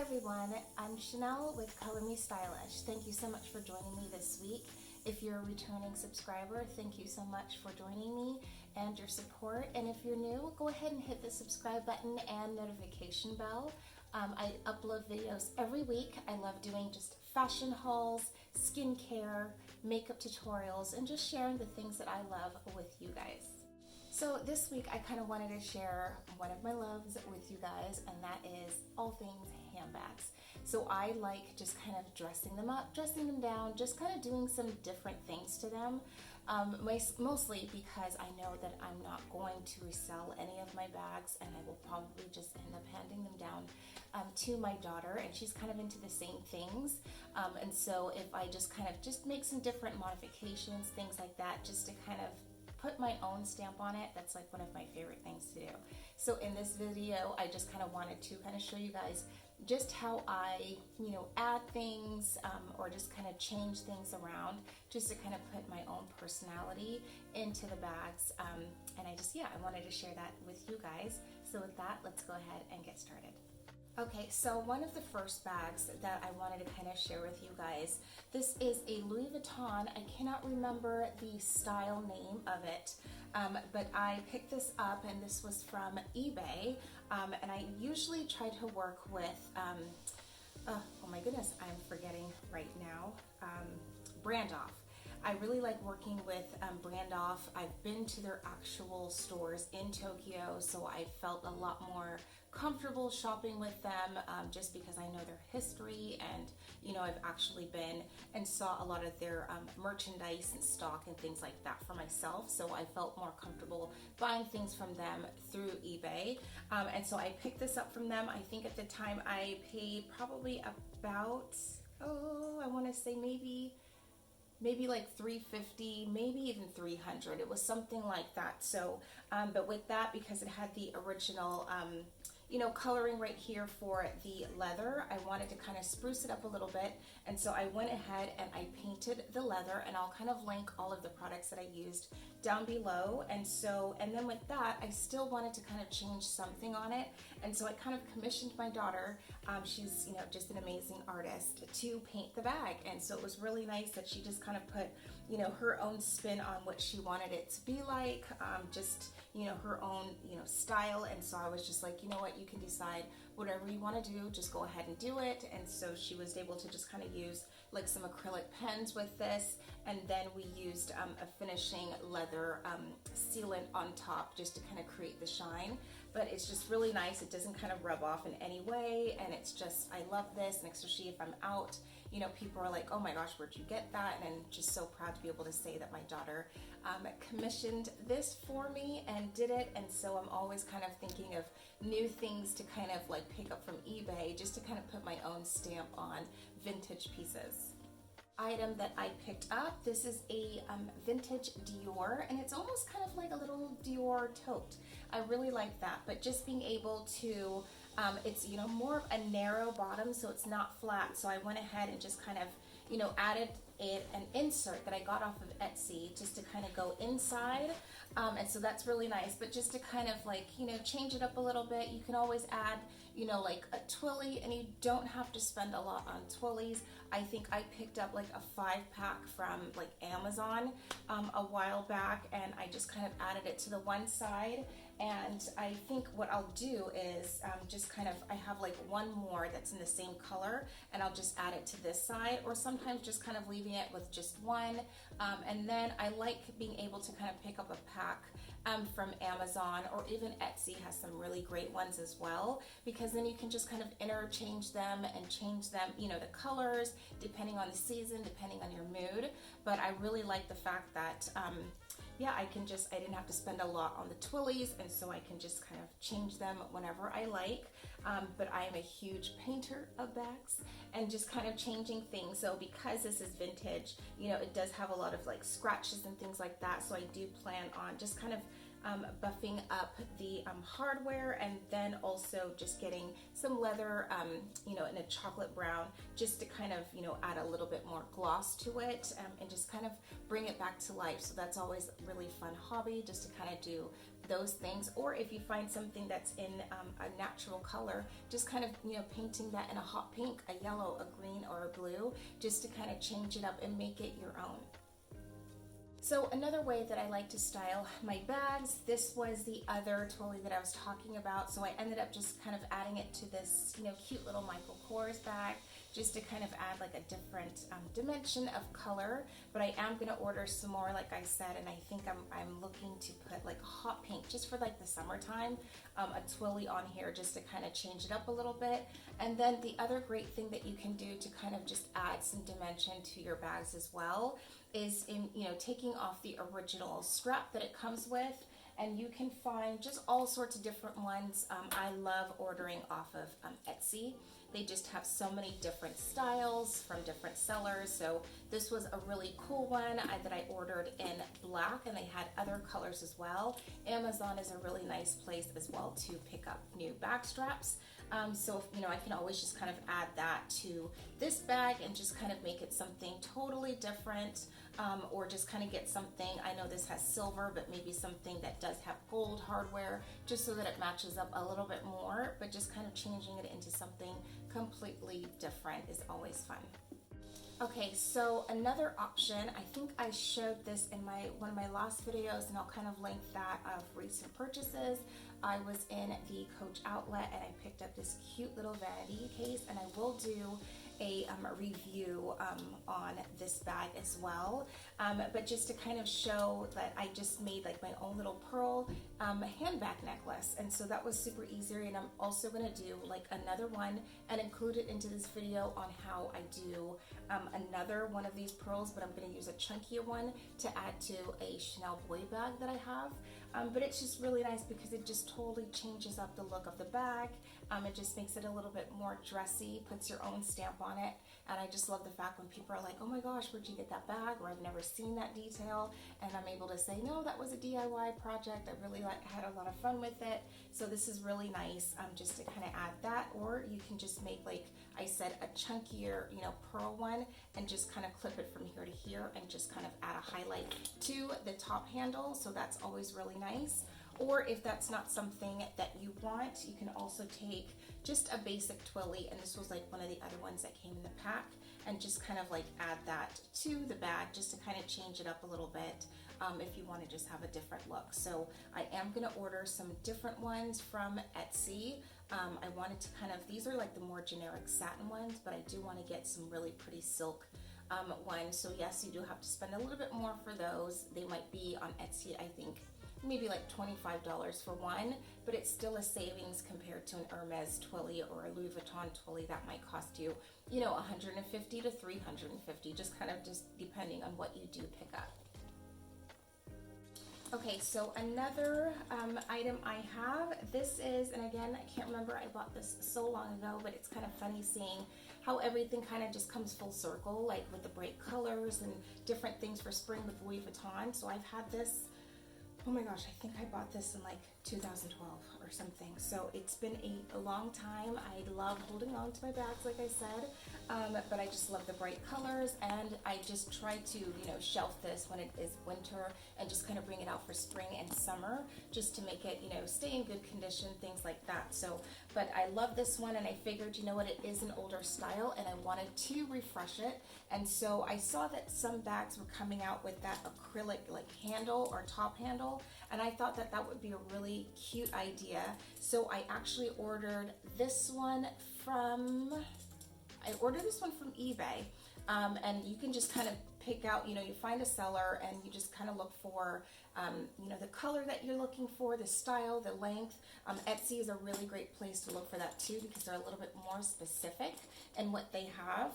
everyone, I'm Chanel with Color Me Stylish. Thank you so much for joining me this week. If you're a returning subscriber, thank you so much for joining me and your support. And if you're new, go ahead and hit the subscribe button and notification bell. I upload videos every week. I love doing just fashion hauls, skincare, makeup tutorials, and just sharing the things that I love with you guys. So this week I kind of wanted to share one of my loves with you guys, and that is all things handbags. So I like just kind of dressing them up, dressing them down, just kind of doing some different things to them. Mostly because I know that I'm not going to resell any of my bags, and I will probably just end up handing them down to my daughter, and she's kind of into the same things. And so if I just kind of just make some different modifications, things like that, just to kind of put my own stamp on it, that's like one of my favorite things to do. So in this video, I just kind of wanted to kind of show you guys just how I, add things or just kind of change things around just to kind of put my own personality into the bags. And I wanted to share that with you guys. So with that, let's go ahead and get started. Okay, so one of the first bags that I wanted to kind of share with you guys, this is a Louis Vuitton. I cannot remember the style name of it, but I picked this up, and this was from eBay, and I usually try to work with, oh my goodness, I'm forgetting right now, Brandoff. I really like working with Brandoff. I've been to their actual stores in Tokyo, so I felt a lot more comfortable shopping with them just because I know their history, and I've actually been and saw a lot of their merchandise and stock and things like that for myself, so I felt more comfortable buying things from them through eBay. And so I picked this up from them. I think at the time I paid probably about, I want to say maybe like $350, maybe even $300. It was something like that. So, but with that, because it had the original, coloring right here for the leather, I wanted to kind of spruce it up a little bit. And so I went ahead and I painted the leather, and I'll kind of link all of the products that I used down below. And then with that, I still wanted to kind of change something on it. And so I kind of commissioned my daughter, she's, just an amazing artist, to paint the bag. And so it was really nice that she just kind of put, her own spin on what she wanted it to be like, her own, style. And so I was just like, you know what, you can decide whatever you want to do, just go ahead and do it. And so she was able to just kind of use like some acrylic pens with this, and then we used a finishing leather sealant on top just to kind of create the shine. But it's just really nice. It doesn't kind of rub off in any way, and it's just, I love this. And especially if I'm out, people are like, oh my gosh, where'd you get that? And I'm just so proud to be able to say that my daughter commissioned this for me and did it. And so I'm always kind of thinking of new things to kind of like pick up from eBay just to kind of put my own stamp on vintage pieces. Item that I picked up, this is a vintage Dior, and it's almost kind of like a little Dior tote. I really like that, but just being able to, it's more of a narrow bottom, so it's not flat. So I went ahead and just kind of added an insert that I got off of Etsy just to kind of go inside, and so that's really nice. But just to kind of like change it up a little bit, you can always add like a twilly, and you don't have to spend a lot on twillies. I think I picked up like a 5-pack from like Amazon a while back, and I just kind of added it to the one side. And I think what I'll do is just kind of, I have like one more that's in the same color, and I'll just add it to this side, or sometimes just kind of leaving it with just one. And then I like being able to kind of pick up a pack from Amazon, or even Etsy has some really great ones as well, because then you can just kind of interchange them and change them, the colors, depending on the season, depending on your mood. But I really like the fact that I didn't have to spend a lot on the twillies, and so I can just kind of change them whenever I like. But I am a huge painter of bags and just kind of changing things. So because this is vintage, it does have a lot of like scratches and things like that. So I do plan on just kind of buffing up the hardware, and then also just getting some leather, you know, in a chocolate brown, just to kind of, you know, add a little bit more gloss to it, and just kind of bring it back to life. So that's always a really fun hobby, just to kind of do those things. Or if you find something that's in a natural color, just kind of, you know, painting that in a hot pink, a yellow, a green, or a blue, just to kind of change it up and make it your own. So another way that I like to style my bags, this was the other twilly that I was talking about. So I ended up just kind of adding it to this, you know, cute little Michael Kors bag, just to kind of add like a different dimension of color. But I am gonna order some more, like I said, and I think I'm looking to put like a hot pink just for like the summertime, a twilly on here just to kind of change it up a little bit. And then the other great thing that you can do to kind of just add some dimension to your bags as well is you know, taking off the original strap that it comes with, and you can find just all sorts of different ones. I love ordering off of Etsy. They just have so many different styles from different sellers. So this was a really cool one that I ordered in black, and they had other colors as well. Amazon is a really nice place as well to pick up new bag straps. So, you know, I can always just kind of add that to this bag and just kind of make it something totally different, or just kind of get something, I know this has silver, but maybe something that does have gold hardware, just so that it matches up a little bit more, but just kind of changing it into something completely different is always fun. Okay, so another option, I think I showed this in one of my last videos, and I'll kind of link that of recent purchases. I was in the Coach outlet and I picked up this cute little vanity case, and I will do a review on this bag as well, but just to kind of show that I just made like my own little pearl handbag necklace, and so that was super easy. And I'm also going to do like another one and include it into this video on how I do another one of these pearls, but I'm going to use a chunkier one to add to a Chanel boy bag that I have. But it's just really nice because it just totally changes up the look of the bag. It just makes it a little bit more dressy, puts your own stamp on it. And I just love the fact when people are like, oh my gosh, where'd you get that bag? Or I've never seen that detail. And I'm able to say, no, that was a DIY project. I really had a lot of fun with it. So this is really nice, just to kind of add that. Or you can just make, like I said, a chunkier, you know, pearl one, and just kind of clip it from here to here and just kind of add a highlight to the top handle. So that's always really nice. Or if that's not something that you want, you can also take just a basic twilly, and this was like one of the other ones that came in the pack, and just kind of like add that to the bag just to kind of change it up a little bit, if you want to just have a different look. So I am going to order some different ones from Etsy. I wanted to kind of, these are like the more generic satin ones, but I do want to get some really pretty silk ones. So yes, you do have to spend a little bit more for those. They might be on Etsy, I think, maybe like $25 for one, but it's still a savings compared to an Hermes twilly or a Louis Vuitton twilly that might cost you, you know, $150 to $350, just kind of just depending on what you do pick up. Okay, so another item I have, this is, and again, I can't remember, I bought this so long ago, but it's kind of funny seeing how everything kind of just comes full circle, like with the bright colors and different things for spring with Louis Vuitton. So I've had this, oh my gosh, I think I bought this in like 2012 or something. So it's been a long time. I love holding on to my bags, like I said, but I just love the bright colors, and I just try to, you know, shelf this when it is winter and just kind of bring it out for spring and summer, just to make it, you know, stay in good condition, things like that. So, but I love this one, and I figured, you know what, it is an older style, and I wanted to refresh it. And so I saw that some bags were coming out with that acrylic like handle or top handle, and I thought that that would be a really cute idea. So I actually ordered this one from eBay, and you can just kind of pick out, you know, you find a seller and you just kind of look for, you know, the color that you're looking for, the style, the length. Etsy is a really great place to look for that too, because they're a little bit more specific in what they have.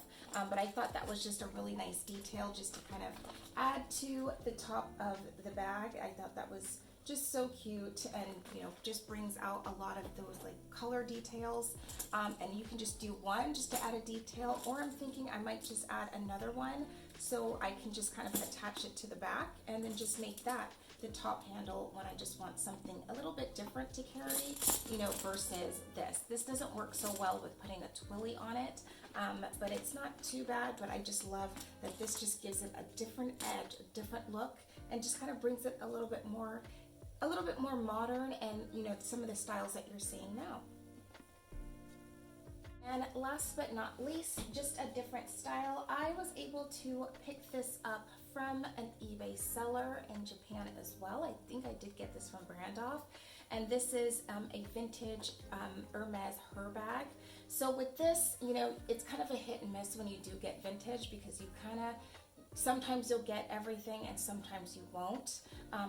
But I thought that was just a really nice detail just to kind of add to the top of the bag. I thought that was, just so cute, and you know, just brings out a lot of those like color details. And you can just do one just to add a detail, or I'm thinking I might just add another one so I can just kind of attach it to the back and then just make that the top handle when I just want something a little bit different to carry, you know, versus this. This doesn't work so well with putting a twilly on it, but it's not too bad. But I just love that this just gives it a different edge, a different look, and just kind of brings it a little bit more modern, and you know, some of the styles that you're seeing now. And last but not least, just a different style. I was able to pick this up from an eBay seller in Japan as well. I think I did get this from Brandoff. And this is a vintage Hermes her bag. So with this, you know, it's kind of a hit and miss when you do get vintage, because you kind of, sometimes you'll get everything and sometimes you won't.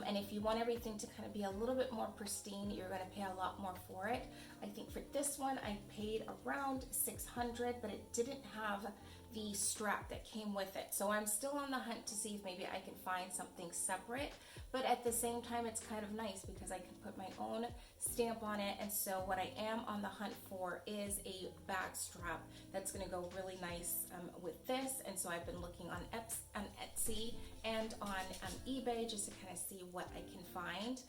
And if you want everything to kind of be a little bit more pristine, you're going to pay a lot more for it. I think for this one, I paid around $600, but it didn't have the strap that came with it. So I'm still on the hunt to see if maybe I can find something separate. But at the same time, it's kind of nice because I can put my own stamp on it. And so what I am on the hunt for is a bag strap that's going to go really nice with this. And so I've been looking on Etsy and on eBay just to kind of see what I can find.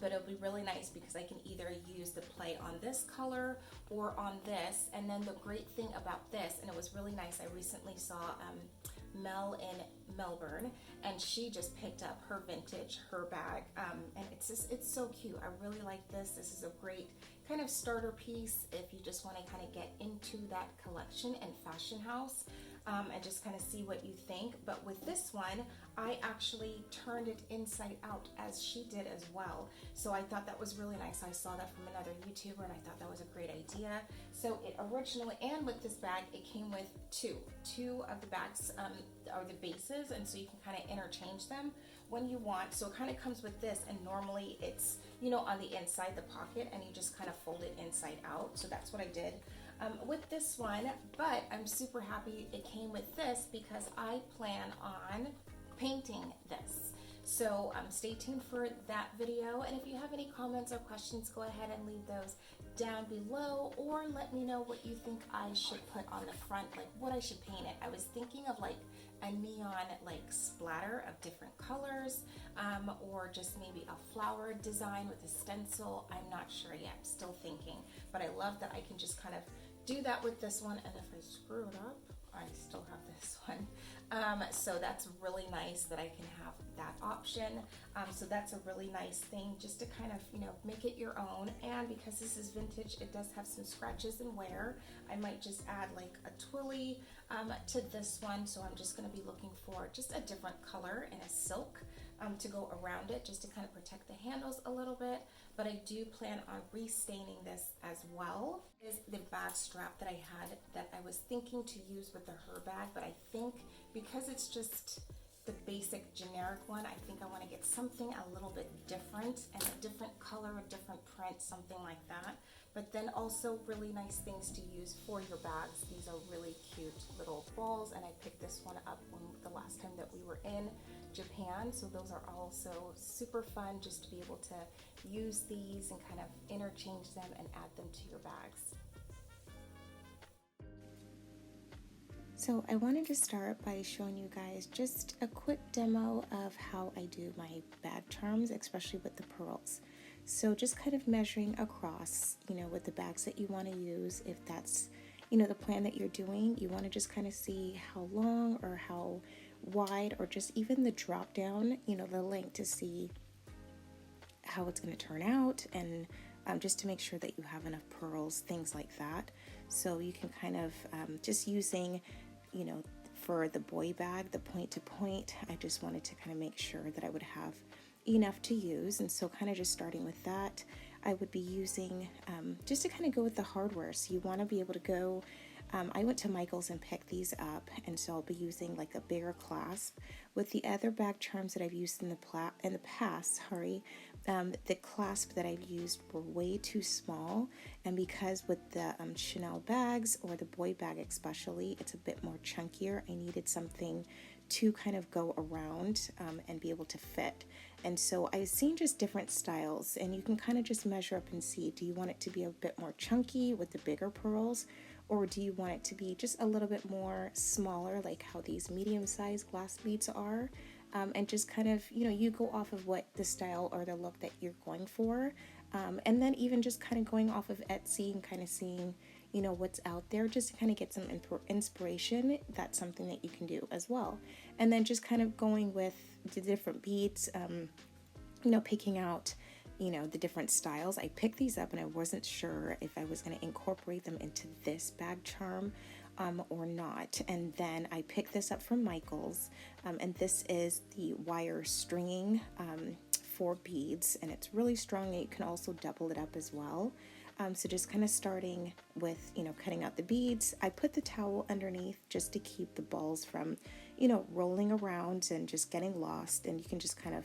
But it'll be really nice because I can either use the play on this color or on this. And then the great thing about this, and it was really nice, I recently saw Mel in Melbourne, and she just picked up her vintage her bag, and it's so cute. I really like this. This is a great kind of starter piece if you just want to kind of get into that collection and fashion house, and just kind of see what you think. But with this one, I actually turned it inside out as she did as well. So I thought that was really nice. I saw that from another YouTuber and I thought that was a great idea. So it originally, and with this bag, it came with two of the bags are the bases, and so you can kind of interchange them when you want. So it kind of comes with this, and normally it's, you know, on the inside the pocket, and you just kind of fold it inside out. So that's what I did with this one. But I'm super happy it came with this because I plan on painting this. So stay tuned for that video, and if you have any comments or questions, go ahead and leave those down below, or let me know what you think I should put on the front, like what I should paint it. I was thinking of like a neon like splatter of different colors, or just maybe a flower design with a stencil. I'm not sure yet, I'm still thinking, but I love that I can just kind of do that with this one, and if I screw it up, I still have this one. So that's really nice that I can have that option. So that's a really nice thing, just to kind of, you know, make it your own. And because this is vintage, it does have some scratches and wear. I might just add like a twilly to this one. So I'm just going to be looking for just a different color and a silk to go around it, just to kind of protect the handles a little bit. But I do plan on restaining this as well. Is the bag strap that I had that I was thinking to use with the her bag, but I think because it's just the basic generic one, I think I want to get something a little bit different, and a different color, a different print, something like that. But then also really nice things to use for your bags. These are really cute little balls, and I picked this one up the last time that we were in Japan. So those are also super fun, just to be able to use these and kind of interchange them and add them to your bags. So I wanted to start by showing you guys just a quick demo of how I do my bag charms, especially with the pearls. So just kind of measuring across, you know, with the bags that you want to use. If that's, you know, the plan that you're doing, you want to just kind of see how long or how wide, or just even the drop down, you know, the length, to see how it's going to turn out, and just to make sure that you have enough pearls, things like that. So you can kind of just using, you know, for the boy bag, the point to point, I just wanted to kind of make sure that I would have enough to use. And so kind of just starting with that, I would be using just to kind of go with the hardware. So you want to be able to go, I went to Michael's and picked these up, and so I'll be using like a bigger clasp. With the other bag charms that I've used in the past, the clasp that I've used were way too small, and because with the Chanel bags, or the boy bag especially, it's a bit more chunkier, I needed something to kind of go around and be able to fit. And so I've seen just different styles, and you can kind of just measure up and see, do you want it to be a bit more chunky with the bigger pearls, or do you want it to be just a little bit more smaller, like how these medium-sized glass beads are? And just kind of, you go off of what the style or the look that you're going for. And then even just kind of going off of Etsy and kind of seeing, what's out there, just to kind of get some inspiration. That's something that you can do as well. And then just kind of going with the different beads, picking out, the different styles. I picked these up and I wasn't sure if I was going to incorporate them into this bag charm or not. And then I picked this up from Michael's, and this is the wire stringing for beads, and it's really strong, and you can also double it up as well. So just kind of starting with, cutting out the beads. I put the towel underneath just to keep the balls from, rolling around and just getting lost. And you can just kind of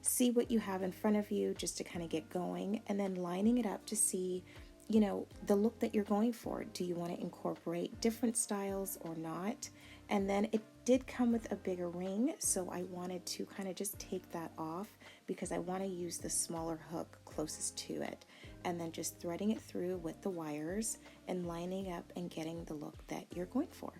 see what you have in front of you just to kind of get going, and then lining it up to see, the look that you're going for. Do you want to incorporate different styles or not? And then it did come with a bigger ring, so I wanted to kind of just take that off because I want to use the smaller hook closest to it, and then just threading it through with the wires and lining up and getting the look that you're going for.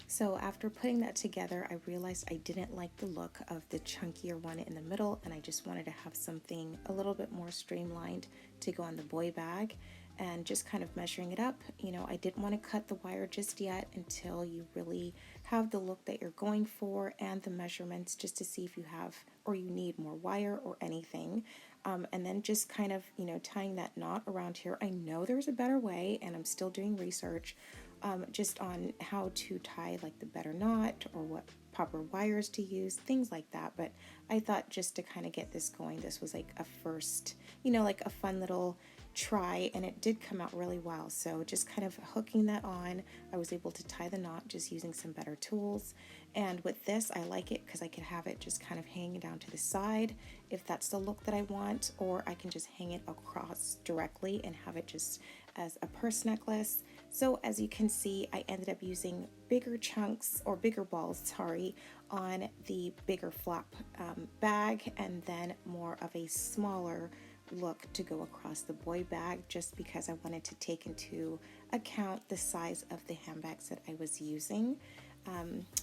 So after putting that together, I realized I didn't like the look of the chunkier one in the middle, and I just wanted to have something a little bit more streamlined to go on the boy bag. And just kind of measuring it up, I didn't want to cut the wire just yet until you really have the look that you're going for and the measurements, just to see if you have or you need more wire or anything. And then just kind of, tying that knot around here. I know there's a better way, and I'm still doing research just on how to tie like the better knot or what proper wires to use, things like that. But I thought just to kind of get this going, this was like a first, like a fun little try, and it did come out really well. So just kind of hooking that on, I was able to tie the knot just using some better tools. And with this, I like it because I could have it just kind of hanging down to the side if that's the look that I want, or I can just hang it across directly and have it just as a purse necklace. So as you can see, I ended up using bigger chunks, or bigger balls, sorry, on the bigger flap bag, and then more of a smaller look to go across the boy bag, just because I wanted to take into account the size of the handbags that I was using.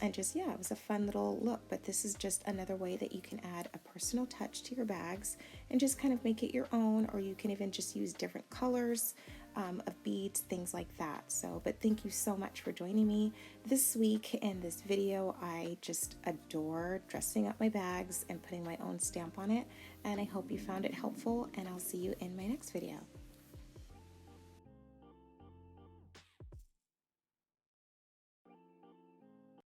And just, yeah, it was a fun little look. But this is just another way that you can add a personal touch to your bags and just kind of make it your own, or you can even just use different colors of beads, things like that. So, but thank you so much for joining me this week in this video. I just adore dressing up my bags and putting my own stamp on it, and I hope you found it helpful, and I'll see you in my next video.